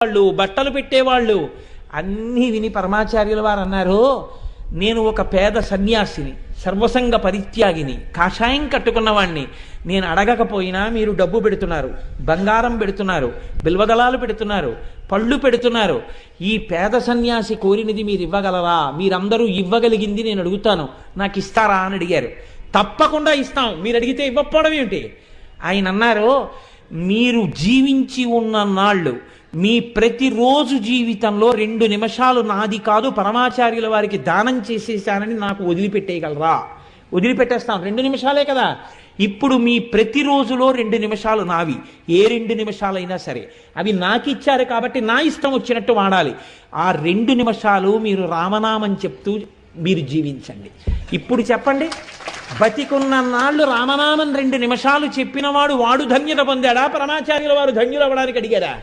వాళ్ళు బట్టలు పెట్టేవాళ్ళు అన్నీ విని పరమాచార్యుల వారు అన్నారు, నేను ఒక పేద సన్యాసిని, సర్వసంగ పరిత్యాగిని, కాషాయం కట్టుకున్నవాణ్ణి. నేను అడగకపోయినా మీరు డబ్బు పెడుతున్నారు, బంగారం పెడుతున్నారు, బిల్వదళాలు పెడుతున్నారు, పళ్ళు పెడుతున్నారు. ఈ పేద సన్యాసి కోరినది మీరు ఇవ్వగలరా? మీరందరూ ఇవ్వగలిగింది నేను అడుగుతాను, నాకు ఇస్తారా అని అడిగారు. తప్పకుండా ఇస్తాం, మీరు అడిగితే ఇవ్వకపోవడం ఏమిటి? ఆయన అన్నారు, మీరు జీవించి ఉన్న నాళ్ళు మీ ప్రతిరోజు జీవితంలో 2 నిమిషాలు నాది కాదు పరమాచార్యుల వారికి దానం చేసేసానని నాకు వదిలిపెట్టేయగలరా? వదిలిపెట్టేస్తాం, 2 నిమిషాలే కదా. ఇప్పుడు మీ ప్రతిరోజులో 2 నిమిషాలు నావి, ఏ 2 నిమిషాలైనా సరే అవి నాకు ఇచ్చారు కాబట్టి నా ఇష్టం వచ్చినట్టు వాడాలి. ఆ 2 నిమిషాలు మీరు రామనామం చెప్తూ మీరు జీవించండి. ఇప్పుడు చెప్పండి, బతికున్న నాళ్ళు రామనామం 2 నిమిషాలు చెప్పినవాడు వాడు ధన్యత పొందాడా? పరమాచార్యుల వారు ధన్యులు అవ్వడానికి అడిగారా?